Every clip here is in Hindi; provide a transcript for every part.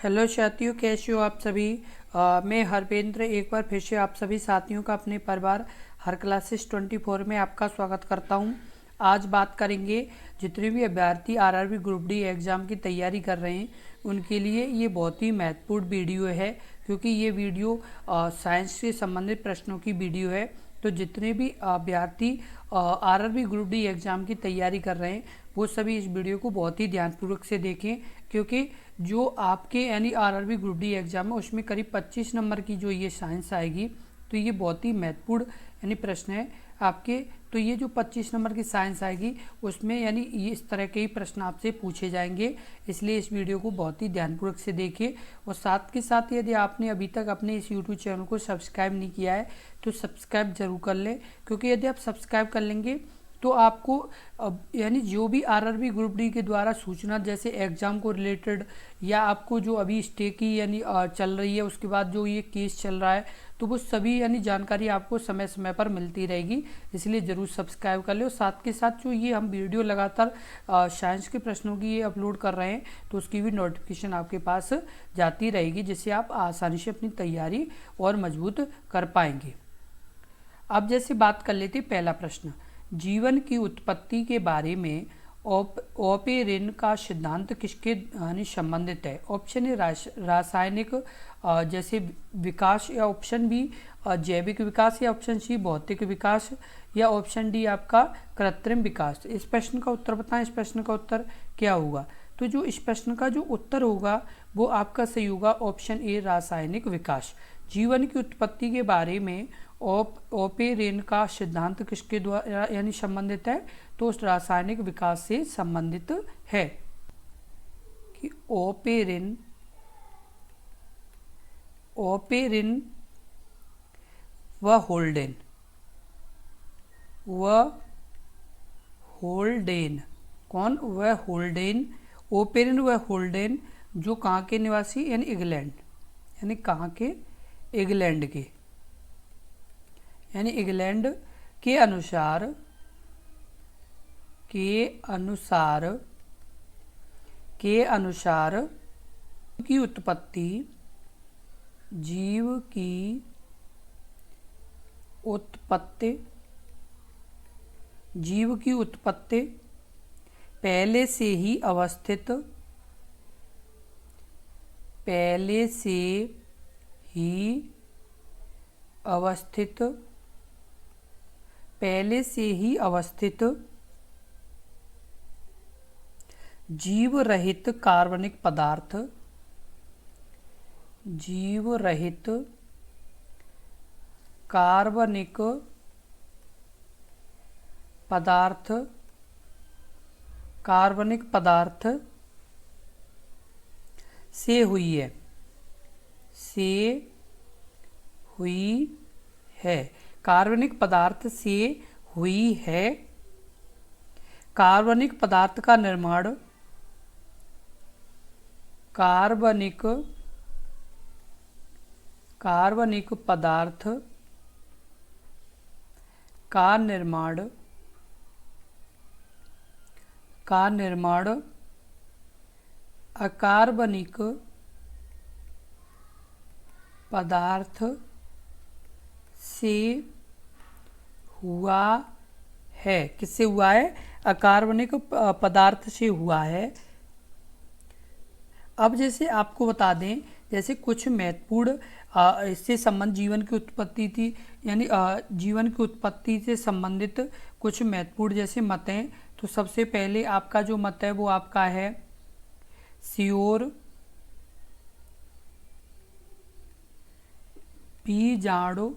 हेलो साथियों, कैसे हो आप सभी। मैं हरपेंद्र एक बार फिर से आप सभी साथियों का अपने परिवार हर क्लासेस 24 में आपका स्वागत करता हूं। आज बात करेंगे जितने भी अभ्यर्थी आरआरबी ग्रुप डी एग्ज़ाम की तैयारी कर रहे हैं उनके लिए ये बहुत ही महत्वपूर्ण वीडियो है, क्योंकि ये वीडियो साइंस से संबंधित प्रश्नों की वीडियो है। तो जितने भी अभ्यर्थी आरआरबी ग्रुप डी एग्ज़ाम की तैयारी कर रहे हैं वो सभी इस वीडियो को बहुत ही ध्यानपूर्वक से देखें, क्योंकि जो आपके यानी आरआरबी ग्रुप डी एग्ज़ाम है उसमें करीब 25 नंबर की जो ये साइंस आएगी, तो ये बहुत ही महत्वपूर्ण यानी प्रश्न है आपके। तो ये जो 25 नंबर की साइंस आएगी उसमें यानी ये इस तरह के ही प्रश्न आपसे पूछे जाएंगे, इसलिए इस वीडियो को बहुत ही ध्यानपूर्वक से देखिए। और साथ के साथ यदि आपने अभी तक अपने इस यूट्यूब चैनल को सब्सक्राइब नहीं किया है तो सब्सक्राइब जरूर कर लें, क्योंकि यदि आप सब्सक्राइब कर लेंगे तो आपको यानी जो भी आरआरबी ग्रुप डी के द्वारा सूचना जैसे एग्ज़ाम को रिलेटेड या आपको जो अभी स्टे की यानी चल रही है, उसके बाद जो ये केस चल रहा है, तो वो सभी यानी जानकारी आपको समय समय पर मिलती रहेगी। इसलिए ज़रूर सब्सक्राइब कर ले। और साथ के साथ जो ये हम वीडियो लगातार साइंस के प्रश्नों की ये अपलोड कर रहे हैं तो उसकी भी नोटिफिकेशन आपके पास जाती रहेगी, जिससे आप आसानी से अपनी तैयारी और मजबूत कर पाएंगे। अब जैसे बात कर लेते पहला प्रश्न, जीवन की उत्पत्ति के बारे में ओपेरिन का सिद्धांत किसके यानी संबंधित है। ऑप्शन ए रासायनिक जैसे विकास, या ऑप्शन बी जैविक विकास, या ऑप्शन सी भौतिक विकास, या ऑप्शन डी आपका कृत्रिम विकास। इस प्रश्न का उत्तर बताएं। इस प्रश्न का उत्तर क्या होगा? तो जो इस प्रश्न का जो उत्तर होगा वो आपका सही होगा ऑप्शन ए रासायनिक विकास। जीवन की उत्पत्ति के बारे में ओपेरिन का सिद्धांत किसके द्वारा यानी संबंधित है? तो उस रासायनिक विकास से संबंधित है कि ओपेरिन व होल्डेन कौन? वह होल्डेन, ओपेरिन व होल्डेन, जो कहाँ के निवासी यानी इंग्लैंड, यानी कहाँ के? इंग्लैंड के, यानी इंग्लैंड के अनुसार की उत्पत्ति जीव की उत्पत्ति पहले से ही अवस्थित जीव रहित कार्बनिक पदार्थ से हुई है। कार्बनिक पदार्थ से हुई है। कार्बनिक पदार्थ का निर्माण कार्बनिक पदार्थ का निर्माण अकार्बनिक पदार्थ से हुआ है। किससे हुआ है? अकार्बनिक पदार्थ से हुआ है। अब जैसे आपको बता दें, जैसे कुछ महत्वपूर्ण इससे संबंध जीवन की उत्पत्ति थी, यानी जीवन की उत्पत्ति से संबंधित कुछ महत्वपूर्ण जैसे मत हैं। तो सबसे पहले आपका जो मत है वो आपका है श्योर बीजाणु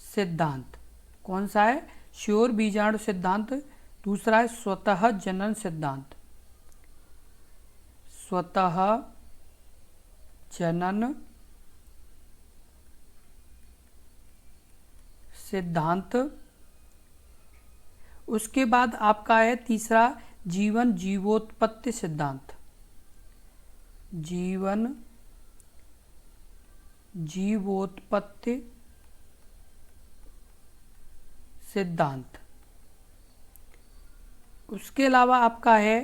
सिद्धांत। कौन सा है? श्योर बीजाणु सिद्धांत। दूसरा है स्वतः जनन सिद्धांत। स्वतः जनन सिद्धांत। उसके बाद आपका है तीसरा जीवन जीवोत्पत्ति सिद्धांत। जीवन जीवोत्पत्ति सिद्धांत। उसके अलावा आपका है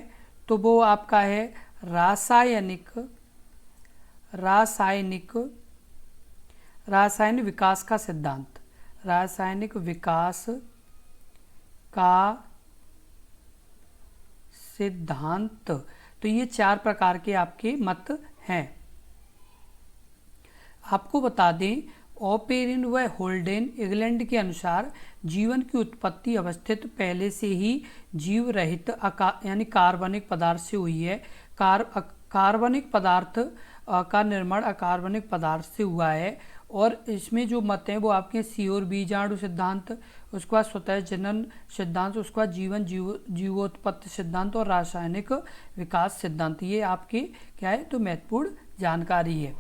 तो वो आपका है रासायनिक विकास का सिद्धांत, रासायनिक विकास का सिद्धांत। तो ये 4 प्रकार के आपके मत हैं। आपको बता दें, ओपेरिन व होल्डेन इंग्लैंड के अनुसार जीवन की उत्पत्ति अवस्थित पहले से ही जीव रहित यानी कार्बनिक पदार्थ से हुई है। कार्बनिक पदार्थ का निर्माण अकार्बनिक पदार्थ से हुआ है। और इसमें जो मत हैं वो आपके सी और बीजाणु सिद्धांत, उसके बाद स्वतः जनन सिद्धांत, उसके बाद जीवोत्पत्ति सिद्धांत और रासायनिक विकास सिद्धांत, ये आपके क्या है तो महत्वपूर्ण जानकारी है।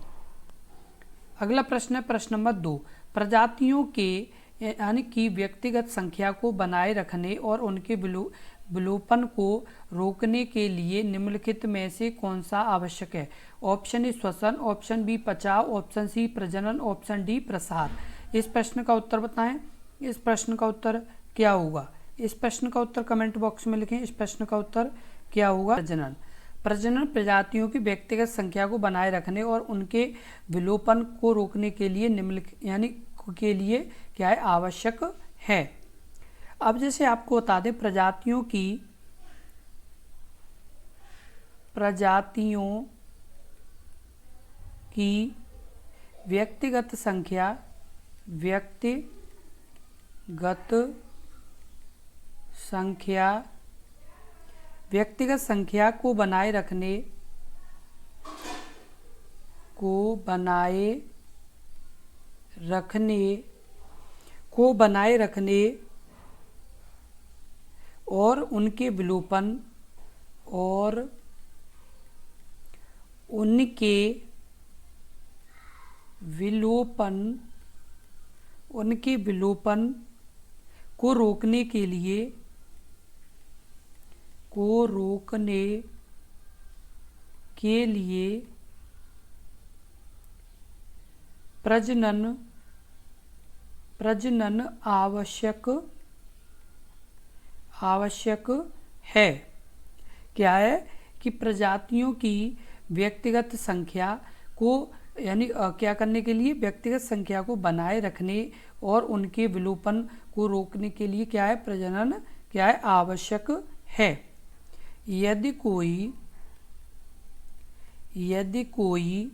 अगला प्रश्न है प्रश्न नंबर 2। प्रजातियों के यानी कि व्यक्तिगत संख्या को बनाए रखने और उनके विलोपन को रोकने के लिए निम्नलिखित में से कौन सा आवश्यक है? ऑप्शन ए श्वसन, ऑप्शन बी बचाव, ऑप्शन सी प्रजनन, ऑप्शन डी प्रसार। इस प्रश्न का उत्तर बताएं। इस प्रश्न का उत्तर क्या होगा? इस प्रश्न का उत्तर कमेंट बॉक्स में लिखें। इस प्रश्न का उत्तर क्या होगा? प्रजनन। प्रजनन प्रजातियों की व्यक्तिगत संख्या को बनाए रखने और उनके विलोपन को रोकने के लिए निम्नलिखित यानी के लिए क्या है आवश्यक है। अब जैसे आपको बता दें, प्रजातियों की व्यक्तिगत संख्या को बनाए रखने और उनके विलोपन को रोकने के लिए प्रजनन आवश्यक है। क्या है कि प्रजातियों की व्यक्तिगत संख्या को यानी क्या करने के लिए, व्यक्तिगत संख्या को बनाए रखने और उनके विलोपन को रोकने के लिए क्या है प्रजनन क्या है आवश्यक है। यदि कोई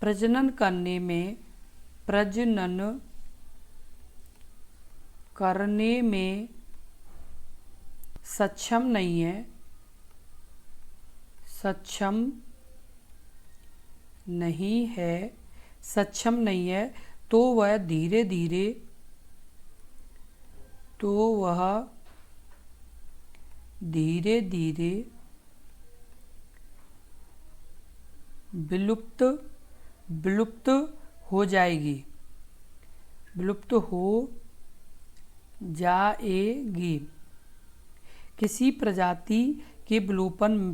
प्रजनन करने में सक्षम नहीं है तो वह धीरे धीरे विलुप्त हो जाएगी किसी प्रजाति के विलोपन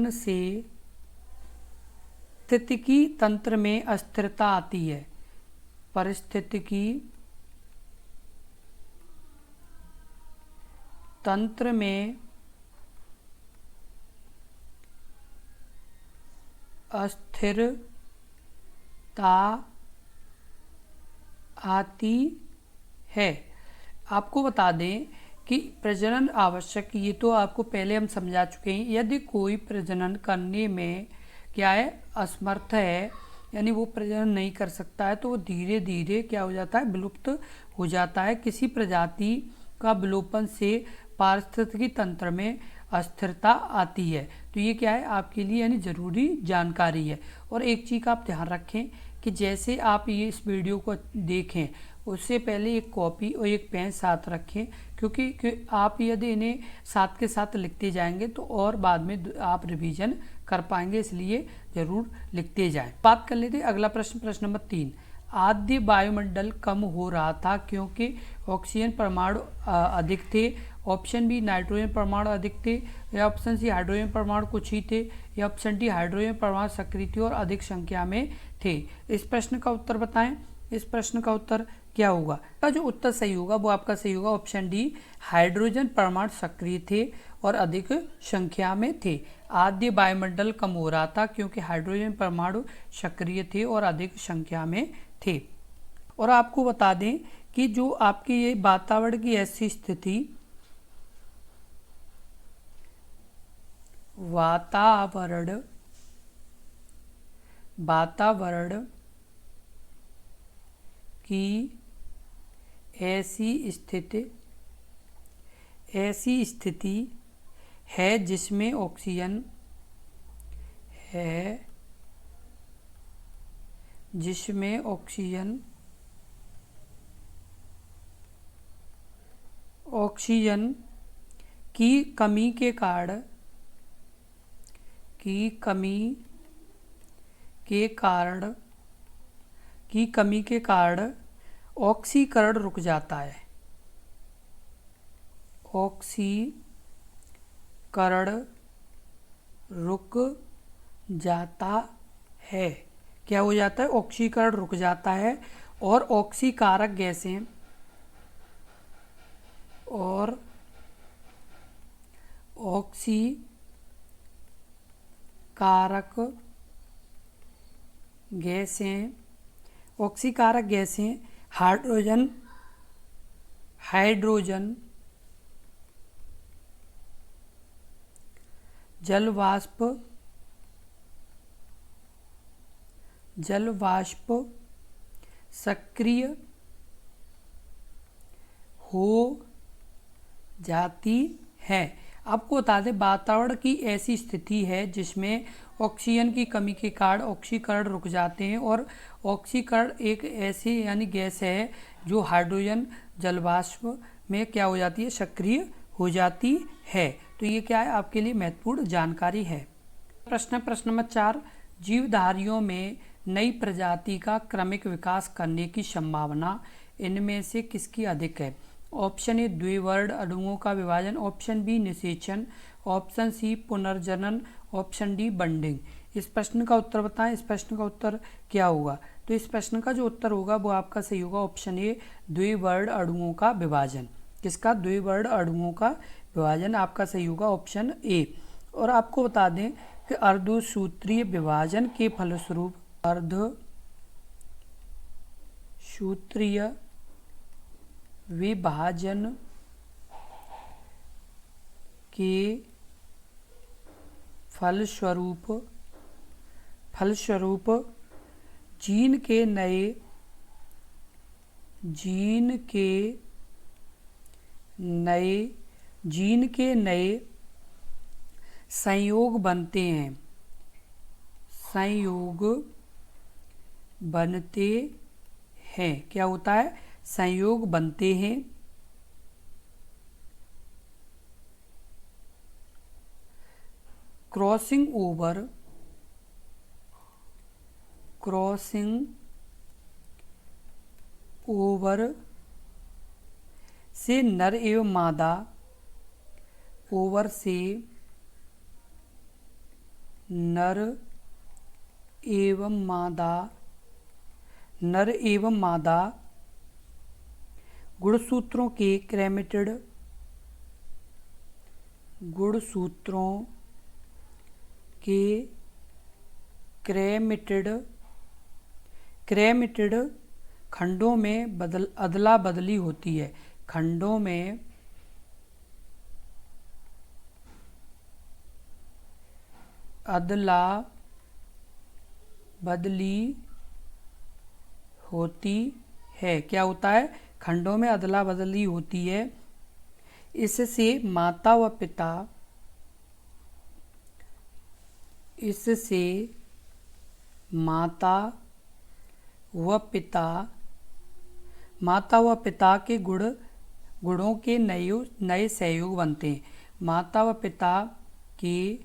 से पारिस्थितिकी तंत्र में अस्थिरता आती है। पारिस्थितिकी तंत्र में अस्थिरता आती है। आपको बता दें कि प्रजनन आवश्यक, ये तो आपको पहले हम समझा चुके हैं। यदि कोई प्रजनन करने में क्या है असमर्थ है, यानी वो प्रजनन नहीं कर सकता है, तो वो धीरे धीरे क्या हो जाता है विलुप्त हो जाता है। किसी प्रजाति का विलोपन से पारिस्थितिकी तंत्र में अस्थिरता आती है। तो ये क्या है आपके लिए यानी ज़रूरी जानकारी है। और एक चीज़ का आप ध्यान रखें कि जैसे आप ये इस वीडियो को देखें उससे पहले एक कॉपी और एक पेन साथ रखें, क्योंकि आप यदि इन्हें साथ के साथ लिखते जाएंगे तो और बाद में आप रिवीजन कर पाएंगे, इसलिए ज़रूर लिखते जाएं। बात कर लेते हैं अगला प्रश्न, प्रश्न नंबर 3। आद्य वायुमंडल कम हो रहा था क्योंकि ऑक्सीजन परमाणु अधिक थे ऑप्शन बी नाइट्रोजन परमाणु अधिक थे, या ऑप्शन सी हाइड्रोजन परमाणु कुछ ही थे, या ऑप्शन डी हाइड्रोजन परमाणु सक्रिय थे और अधिक संख्या में थे। इस प्रश्न का उत्तर बताएं। इस प्रश्न का उत्तर क्या होगा? का जो उत्तर सही होगा वो आपका सही होगा ऑप्शन डी, हाइड्रोजन परमाणु सक्रिय थे और अधिक संख्या में थे। आद्य वायुमंडल कम हो रहा था क्योंकि हाइड्रोजन परमाणु सक्रिय थे और अधिक संख्या में थे। और आपको बता दें कि जो आपकी ये वातावरण की ऐसी स्थिति, वातावरण की ऐसी स्थिति है जिसमें ऑक्सीजन की कमी के कारण ऑक्सीकरण रुक जाता है। ऑक्सीकरण रुक जाता है। क्या हो जाता है? ऑक्सीकरण रुक जाता है और ऑक्सीकारक गैसें हाइड्रोजन जल वाष्प सक्रिय हो जाती है। आपको बता दें वातावरण की ऐसी स्थिति है जिसमें ऑक्सीजन की कमी के कारण ऑक्सीकरण रुक जाते हैं और ऑक्सीकरण एक ऐसी यानी गैस है जो हाइड्रोजन जलवाष्प में क्या हो जाती है? सक्रिय हो जाती है। तो ये क्या है? आपके लिए महत्वपूर्ण जानकारी है। प्रश्न नंबर 4, जीवधारियों में नई प्रजाति का क्रमिक विकास करने की संभावना इनमें से किसकी अधिक है? ऑप्शन ए द्विवर्ड अणुओं का विभाजन, ऑप्शन बी निषेचन, ऑप्शन सी पुनर्जनन, ऑप्शन डी बंडिंग। इस प्रश्न का उत्तर बताएं। इस प्रश्न का उत्तर क्या होगा? तो इस प्रश्न का जो उत्तर होगा वो आपका सही होगा ऑप्शन ए, द्विवर्ड अणुओं का विभाजन। किसका? द्विवर्ड अणुओं का विभाजन आपका सही होगा ऑप्शन ए। और आपको बता दें कि अर्धसूत्रीय विभाजन के फलस्वरूप फलस्वरूप जीन के नए संयोग बनते हैं। क्या होता है? संयोग बनते हैं। क्रॉसिंग ओवर से नर एवं मादा गुणसूत्रों के क्रेमिटिड खंडों में अदला बदली होती है। खंडों में अदला बदली होती है। क्या होता है? खंडों में अदला बदली होती है। इससे माता व पिता के गुणों के नए सहयोग बनते हैं। माता व पिता के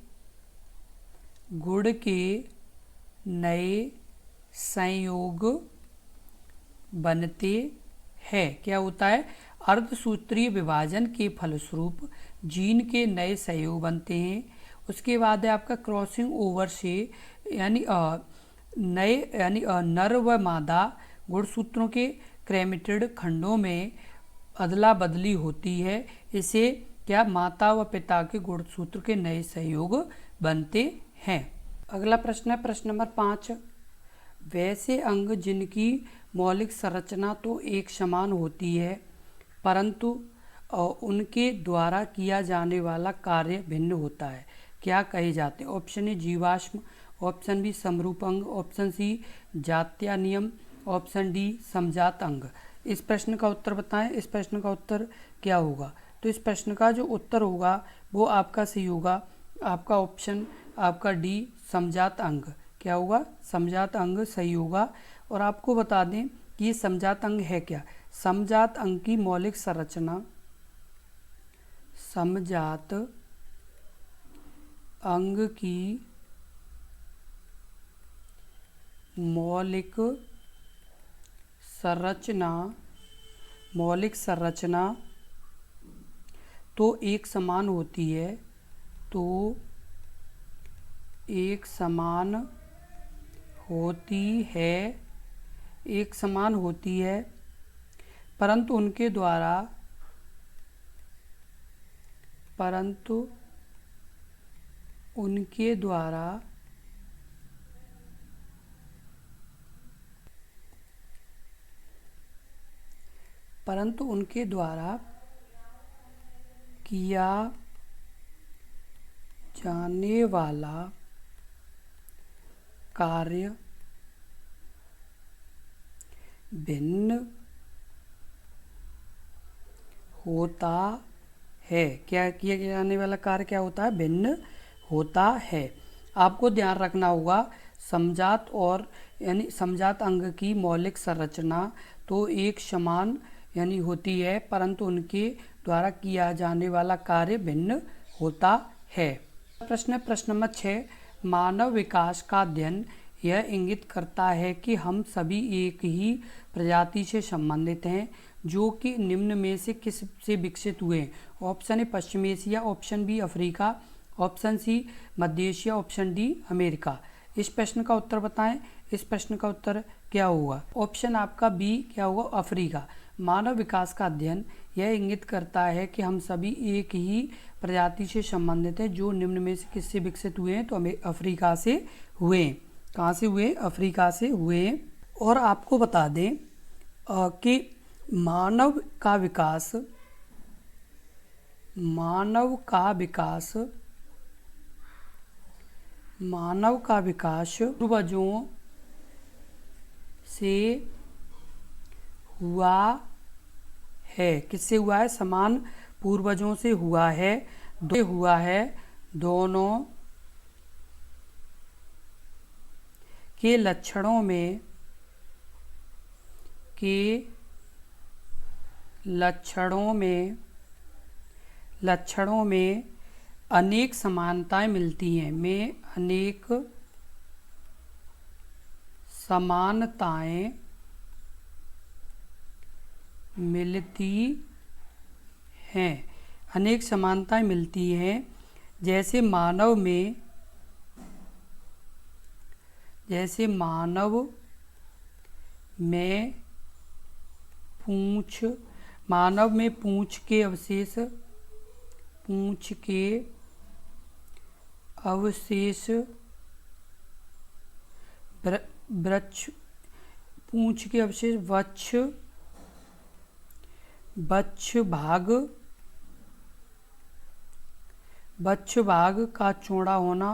गुण के नए संयोग बनते हैं। क्या होता है? अर्धसूत्रीय विभाजन के फलस्वरूप जीन के नए सहयोग बनते हैं। उसके बाद है आपका क्रॉसिंग ओवर से यानी नए यानी नर व मादा गुणसूत्रों के क्रोमेटिड खंडों में अदला बदली होती है। इसे क्या माता व पिता के गुणसूत्र के नए सहयोग बनते हैं। अगला प्रश्न है प्रश्न नंबर 5। वैसे अंग जिनकी मौलिक संरचना तो एक समान होती है परंतु उनके द्वारा किया जाने वाला कार्य भिन्न होता है, क्या कहे जाते हैं। ऑप्शन ए जीवाश्म, ऑप्शन बी समरूप अंग, ऑप्शन सी जातीय नियम, ऑप्शन डी समजात अंग। इस प्रश्न का उत्तर बताएं। इस प्रश्न का उत्तर क्या होगा। तो इस प्रश्न का जो उत्तर होगा वो आपका सही होगा, आपका ऑप्शन आपका डी समजात अंग। क्या होगा, समजात अंग सही होगा। और आपको बता दें कि ये समजात अंग है क्या। समजात अंग की मौलिक संरचना, समजात अंग की मौलिक संरचना तो एक समान होती है, तो एक समान होती है परंतु उनके द्वारा किया जाने वाला कार्य भिन्न होता है। क्या किया जाने वाला कार्य क्या होता है, भिन्न होता है। आपको ध्यान रखना होगा समजात और यानी समजात अंग की मौलिक संरचना तो एक समान यानी होती है परंतु उनके द्वारा किया जाने वाला कार्य भिन्न होता है। प्रश्न नंबर 6। मानव विकास का अध्ययन यह इंगित करता है कि हम सभी एक ही प्रजाति से संबंधित हैं जो कि निम्न में से किस से विकसित हुए हैं। ऑप्शन ए पश्चिम Asia, option B Africa, option C मध्य एशिया, ऑप्शन डी अमेरिका। इस प्रश्न का उत्तर बताएं। इस प्रश्न का उत्तर क्या होगा। ऑप्शन आपका बी क्या होगा, अफ्रीका। मानव विकास का अध्ययन यह इंगित करता है कि हम सभी एक ही प्रजाति से संबंधित हैं जो निम्न में से किससे विकसित हुए हैं, तो हमें अफ्रीका से हुए। कहाँ से हुए, अफ्रीका से हुए। और आपको बता दें कि मानव का विकास पूर्वजों से हुआ है। किससे हुआ है, समान पूर्वजों से हुआ है। दोनों के लक्षणों में अनेक समानताएं मिलती हैं। अनेक समानताएं मिलती हैं। जैसे मानव में पूंछ के अवशेष वक्ष भाग का चौड़ा होना,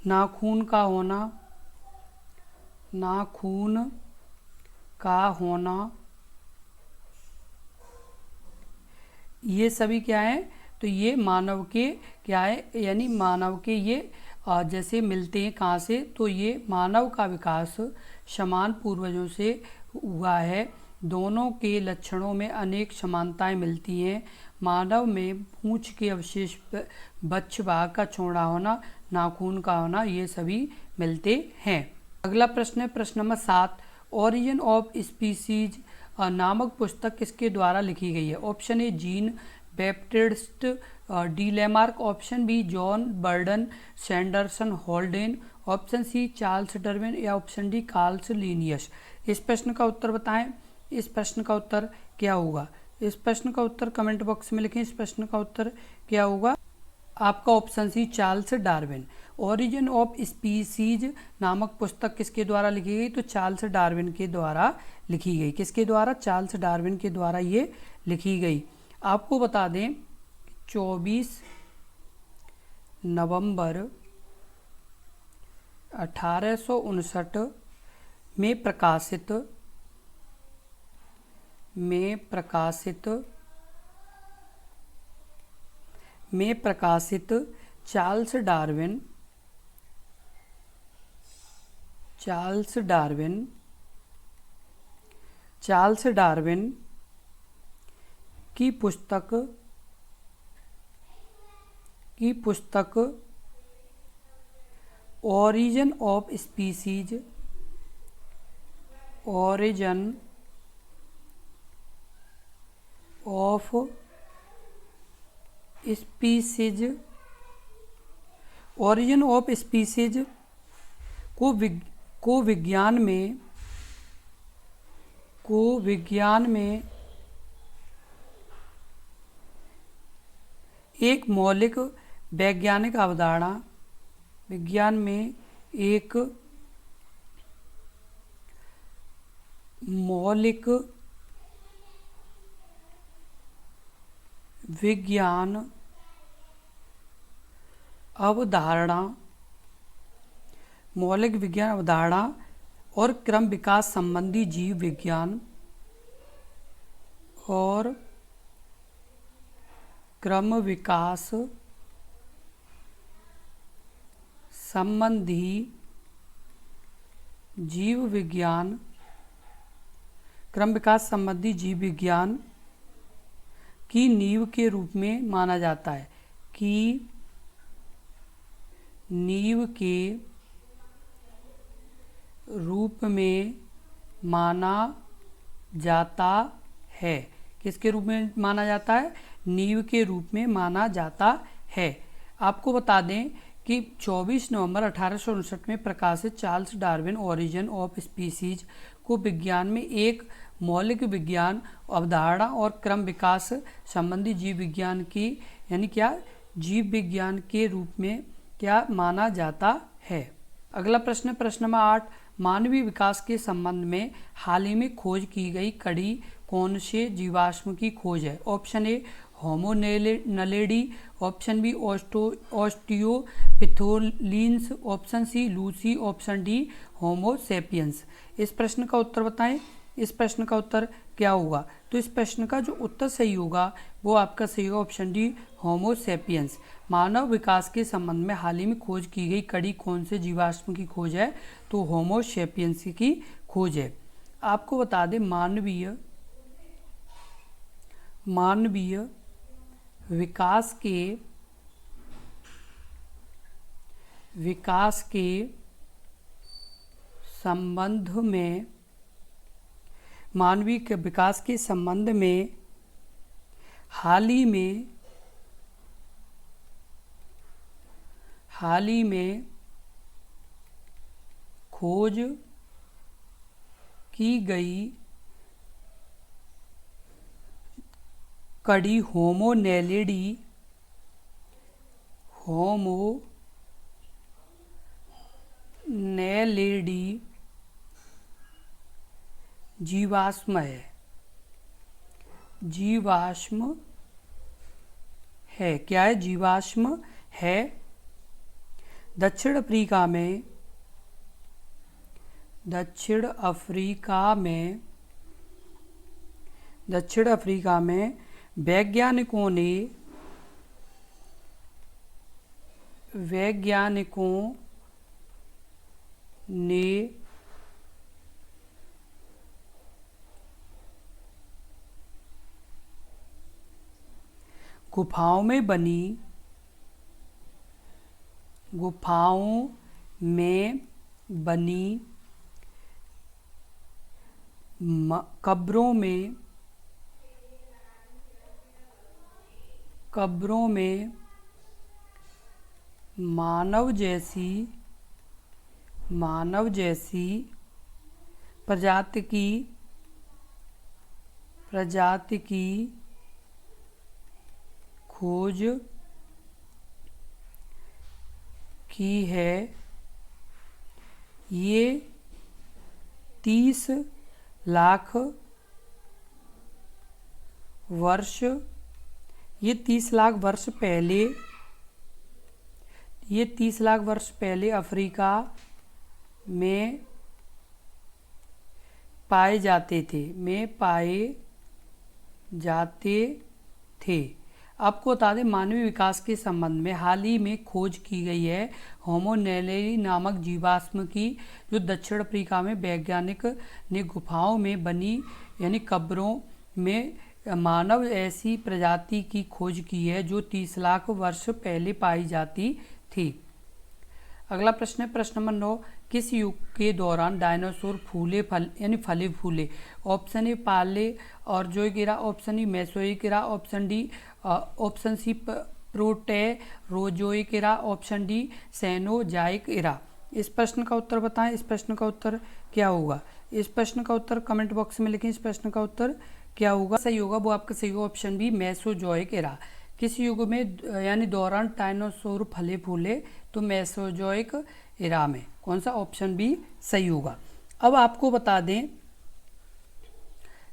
नाखून का होना, ये सभी क्या है, तो ये मानव के क्या है, यानी मानव के ये जैसे मिलते हैं। कहाँ से, तो ये मानव का विकास समान पूर्वजों से हुआ है। दोनों के लक्षणों में अनेक समानताएं मिलती हैं। मानव में पूंछ के अवशेष, वक्ष भाग का चौड़ा होना, नाखून का होना, ये सभी मिलते हैं। अगला प्रश्न है प्रश्न नंबर 7। ओरिजिन ऑफ स्पीसीज नामक पुस्तक किसके द्वारा लिखी गई है? Option A Jean Baptiste de Lamarck, option B John Burdon Sanderson Haldane, option C Charles Darwin या ऑप्शन डी कार्ल लिनियस। इस प्रश्न का उत्तर बताएं। इस प्रश्न का उत्तर क्या होगा? इस प्रश्न का उत्तर कमेंट बॉक्स में लिखें। इस प्रश्न का उत्तर क्या होगा? आपका option C Charles Darwin. Origin of species नामक पुस्तक किसके द्वारा लिखी गई? तो चार्ल्स डार्विन के द्वारा लिखी गई। किसके द्वारा? चार्ल्स डार्विन के द्वारा ये लिखी गई। आपको बता दें 24 नवंबर 1859 में प्रकाशित चार्ल्स डार्विन की पुस्तक ओरिजिन ऑफ स्पीसीज को विज्ञान में एक मौलिक वैज्ञानिक अवधारणा मौलिक विज्ञान अवधारणा और क्रम विकास संबंधी जीव विज्ञान और क्रम विकास संबंधी जीव विज्ञान की नींव के रूप में माना जाता है। किसके रूप में माना जाता है? नींव के रूप में माना जाता है। आपको बता दें कि 24 नवंबर 1859 में प्रकाशित Charles Darwin origin of species को विज्ञान में एक मौलिक विज्ञान अवधारणा और क्रम विकास संबंधी जीव विज्ञान की जीव विज्ञान के रूप में क्या माना जाता है। अगला प्रश्न प्रश्न नंबर 8। मानवीय विकास के संबंध में हाल ही में खोज की गई कड़ी कौन से जीवाश्म की खोज है? Option A Homo naledi, option B australopithecines, option C Lucy, option D Homo sapiens. इस प्रश्न का उत्तर बताएं। इस प्रश्न का उत्तर क्या होगा? तो इस प्रश्न का जो उत्तर सही होगा वो आपका सही होगा ऑप्शन डी होमो सेपियंस। मानव विकास के संबंध में हाल ही में खोज की गई कड़ी कौन से जीवाश्म की खोज है? तो होमो सेपियंस की खोज है। आपको बता दें मानवीय विकास के संबंध में मानवीय विकास के संबंध में हाल ही में खोज की गई कड़ी होमो नेलेडी जीवाश्म है। क्या है? जीवाश्म है। दक्षिण अफ्रीका में वैज्ञानिकों ने गुफाओं में बनी कब्रों में मानव जैसी प्रजाति की खोज की है। ये 30 लाख वर्ष अफ्रीका में पाए जाते थे। आपको बता दें, मानवीय विकास के संबंध में हाल ही में खोज की गई है होमो नेलेरी नामक जीवाश्म की, जो दक्षिण अफ्रीका में वैज्ञानिक ने गुफाओं में बनी यानी कब्रों में मानव ऐसी प्रजाति की खोज की है जो 30 लाख वर्ष पहले पाई जाती थी। अगला प्रश्न है प्रश्न नंबर 9, किस युग के दौरान डायनासोर फले फूले? ऑप्शन ए पाले और जोइक इरा, ऑप्शन ई मेसोइक इरा, ऑप्शन सी प्रोटेरोजोइक इरा, ऑप्शन डी सेनोजाइक इरा। इस प्रश्न का उत्तर बताएं। इस प्रश्न का उत्तर क्या होगा? इस प्रश्न का उत्तर कमेंट बॉक्स में लिखें। इस प्रश्न का उत्तर क्या होगा? सही होगा वो आपका सही होगा ऑप्शन बी मेसोजोइक इरा। किस युग में यानी दौरान डायनासोर फले फूले? तो मेसोजोइक इरा में। कौन सा? ऑप्शन बी सही होगा। अब आपको बता दें,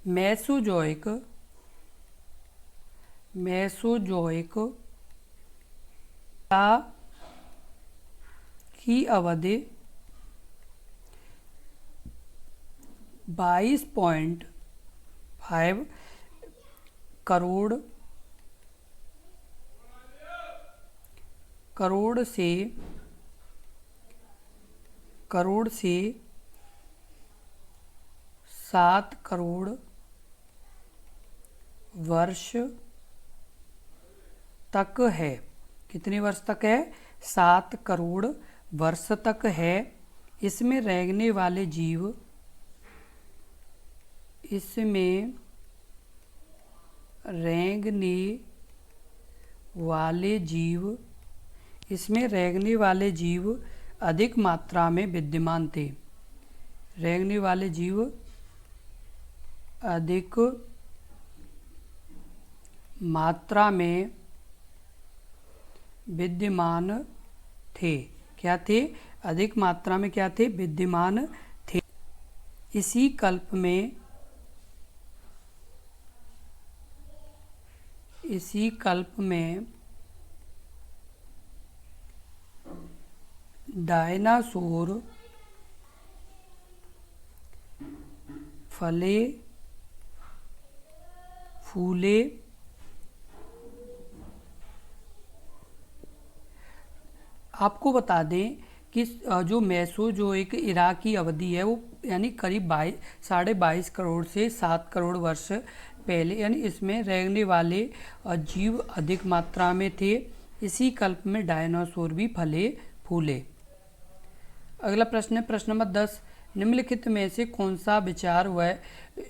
मेसोजोइक की अवधि 22.5 करोड़ से 7 करोड़ वर्ष तक है। कितने वर्ष तक है? 7 करोड़ वर्ष तक है। इसमें रेंगने वाले जीव अधिक मात्रा में विद्यमान थे। रेंगने वाले जीव अधिक मात्रा में विद्यमान थे। क्या थे? अधिक मात्रा में क्या थे? विद्यमान थे। इसी कल्प में डायनासोर फले फूले आपको बता दें कि जो मेसोजोइक इरा की अवधि है वो यानी करीब 22.5 करोड़ से 7 करोड़ वर्ष पहले, यानी इसमें रेंगने वाले जीव अधिक मात्रा में थे। इसी कल्प में डायनासोर भी फले फूले। अगला प्रश्न है प्रश्न नंबर 10, निम्नलिखित में से कौन सा विचार हुआ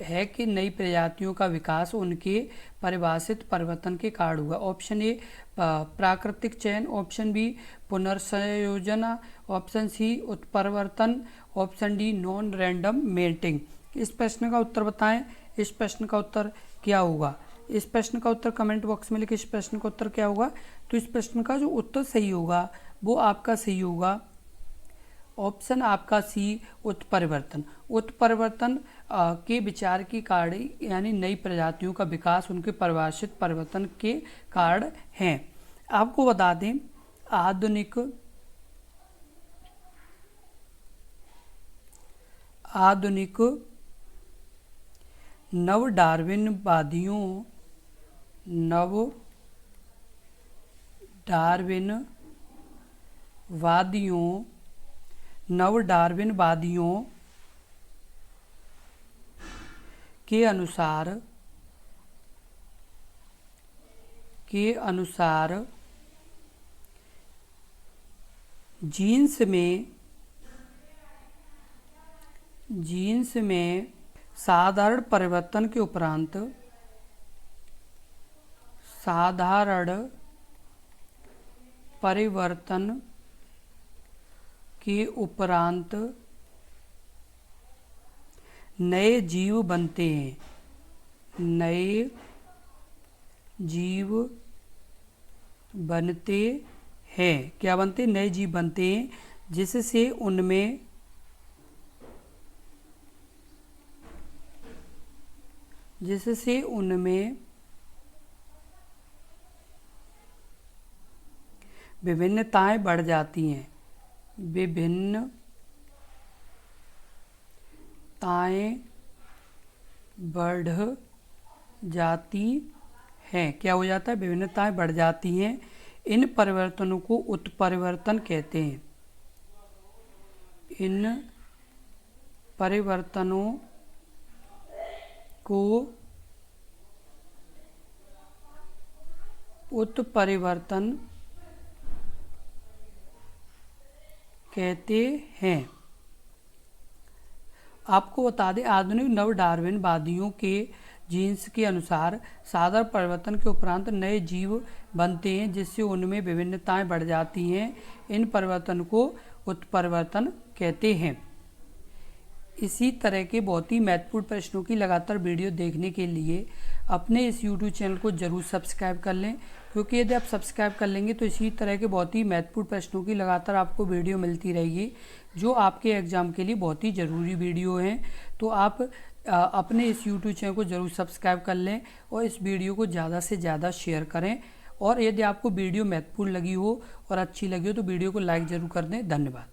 है कि नई प्रजातियों का विकास उनके परिभाषित परिवर्तन के कारण हुआ? ऑप्शन ए प्राकृतिक चयन, ऑप्शन बी पुनर्संयोजन, ऑप्शन सी उत्परिवर्तन, option D non random mating. इस प्रश्न का उत्तर बताएं। इस प्रश्न का उत्तर क्या होगा? इस प्रश्न का उत्तर कमेंट बॉक्स में लिखिए। इस प्रश्न का उत्तर क्या होगा? तो इस प्रश्न का जो उत्तर सही होगा वो आपका सही होगा ऑप्शन आपका सी उत्परिवर्तन। उत्परिवर्तन के विचार के कारण यानी नई प्रजातियों का विकास उनके परिभाषित परिवर्तन के कारण हैं। आपको बता दें, आधुनिक नव डार्विनवादियों के अनुसार जीन्स में साधारण परिवर्तन के उपरांत साधारण परिवर्तन के उपरांत नए जीव बनते हैं, नए जीव बनते हैं। क्या बनते हैं? नए जीव बनते हैं, जिससे उनमें विभिन्नताएं बढ़ जाती हैं, विभिन्नताएं बढ़ जाती हैं। क्या हो जाता है? विभिन्नताएं बढ़ जाती हैं। इन परिवर्तनों को उत्परिवर्तन कहते हैं। इन परिवर्तनों को उत्परिवर्तन कहते हैं। आपको बता दें, आधुनिक नव डार्विनवादियों के जीन्स के अनुसार साधारण परिवर्तन के उपरांत नए जीव बनते हैं, जिससे उनमें विभिन्नताएं बढ़ जाती हैं। इन परिवर्तन को उत्परिवर्तन कहते हैं। इसी तरह के बहुत ही महत्वपूर्ण प्रश्नों की लगातार वीडियो देखने के लिए अपने इस YouTube चैनल को जरूर सब्सक्राइब कर लें, क्योंकि यदि आप सब्सक्राइब कर लेंगे तो इसी तरह के बहुत ही महत्वपूर्ण प्रश्नों की लगातार आपको वीडियो मिलती रहेगी, जो आपके एग्ज़ाम के लिए बहुत ही ज़रूरी वीडियो हैं। तो आप अपने इस YouTube चैनल को ज़रूर सब्सक्राइब कर लें और इस वीडियो को ज़्यादा से ज़्यादा शेयर करें। और यदि आपको वीडियो महत्वपूर्ण लगी हो और अच्छी लगी हो तो वीडियो को लाइक ज़रूर कर दें। धन्यवाद।